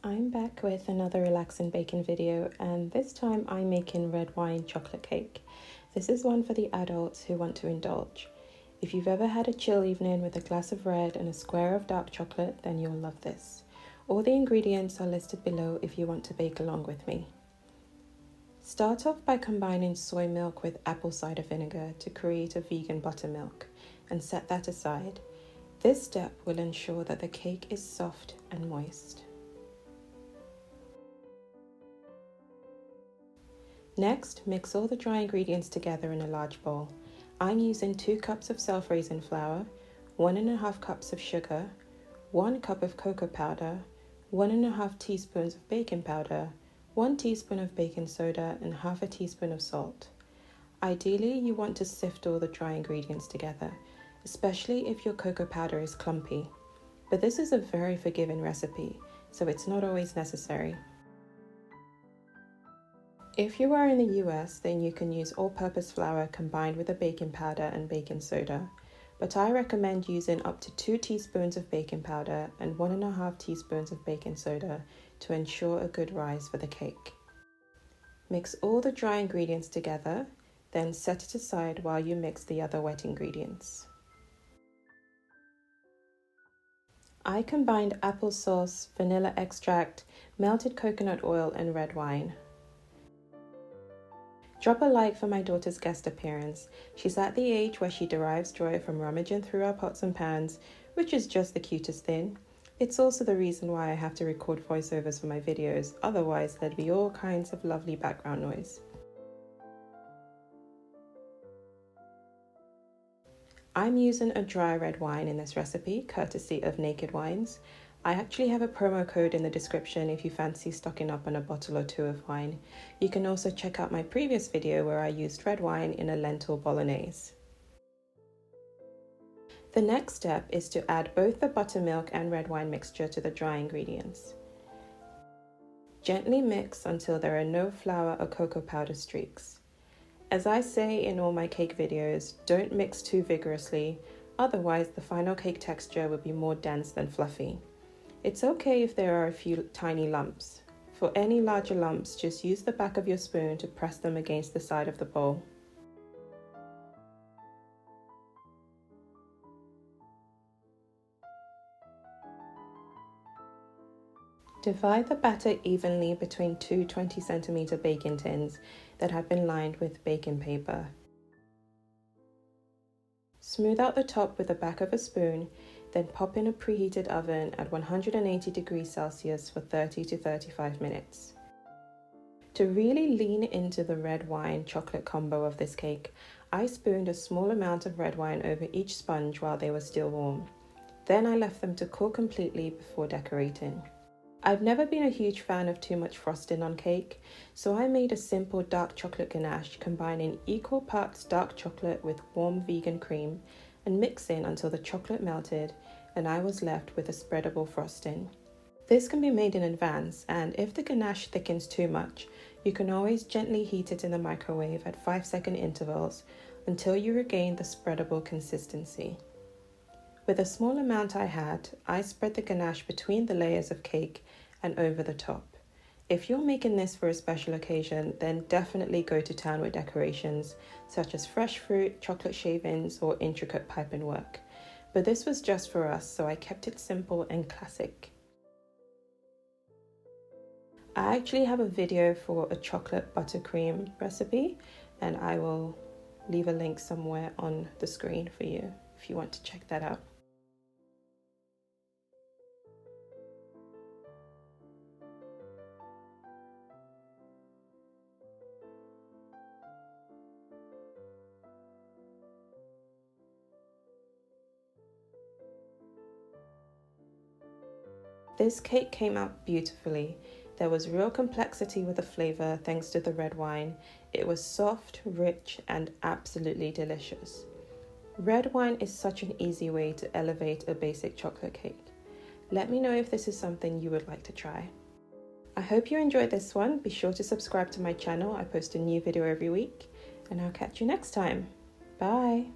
I'm back with another relaxing baking video, and this time I'm making red wine chocolate cake. This is one for the adults who want to indulge. If you've ever had a chill evening with a glass of red and a square of dark chocolate, then you'll love this. All the ingredients are listed below if you want to bake along with me. Start off by combining soy milk with apple cider vinegar to create a vegan buttermilk, and set that aside. This step will ensure that the cake is soft and moist. Next, mix all the dry ingredients together in a large bowl. I'm using 2 cups of self-raising flour, 1.5 cups of sugar, 1 cup of cocoa powder, 1.5 teaspoons of baking powder, 1 teaspoon of baking soda, and half a teaspoon of salt. Ideally, you want to sift all the dry ingredients together, especially if your cocoa powder is clumpy. But this is a very forgiving recipe, so it's not always necessary. If you are in the US, then you can use all-purpose flour combined with a baking powder and baking soda, but I recommend using up to 2 teaspoons of baking powder and 1.5 teaspoons of baking soda to ensure a good rise for the cake. Mix all the dry ingredients together, then set it aside while you mix the other wet ingredients. I combined applesauce, vanilla extract, melted coconut oil, and red wine. Drop a like for my daughter's guest appearance. She's at the age where she derives joy from rummaging through our pots and pans, which is just the cutest thing. It's also the reason why I have to record voiceovers for my videos, otherwise there'd be all kinds of lovely background noise. I'm using a dry red wine in this recipe, courtesy of Naked Wines. I actually have a promo code in the description if you fancy stocking up on a bottle or 2 of wine. You can also check out my previous video where I used red wine in a lentil bolognese. The next step is to add both the buttermilk and red wine mixture to the dry ingredients. Gently mix until there are no flour or cocoa powder streaks. As I say in all my cake videos, don't mix too vigorously, otherwise the final cake texture will be more dense than fluffy. It's okay if there are a few tiny lumps. For any larger lumps, just use the back of your spoon to press them against the side of the bowl. Divide the batter evenly between 2 20cm baking tins that have been lined with baking paper. Smooth out the top with the back of a spoon, then pop in a preheated oven at 180 degrees Celsius for 30 to 35 minutes. To really lean into the red wine chocolate combo of this cake, I spooned a small amount of red wine over each sponge while they were still warm. Then I left them to cool completely before decorating. I've never been a huge fan of too much frosting on cake, so I made a simple dark chocolate ganache combining equal parts dark chocolate with warm vegan cream and mixing until the chocolate melted and I was left with a spreadable frosting. This can be made in advance, and if the ganache thickens too much, you can always gently heat it in the microwave at 5-second intervals until you regain the spreadable consistency. With the small amount I had, I spread the ganache between the layers of cake and over the top. If you're making this for a special occasion, then definitely go to town with decorations such as fresh fruit, chocolate shavings, or intricate piping work. But this was just for us, so I kept it simple and classic. I actually have a video for a chocolate buttercream recipe, and I will leave a link somewhere on the screen for you if you want to check that out. This cake came out beautifully. There was real complexity with the flavor thanks to the red wine. It was soft, rich, and absolutely delicious. Red wine is such an easy way to elevate a basic chocolate cake. Let me know if this is something you would like to try. I hope you enjoyed this one. Be sure to subscribe to my channel. I post a new video every week, and I'll catch you next time. Bye!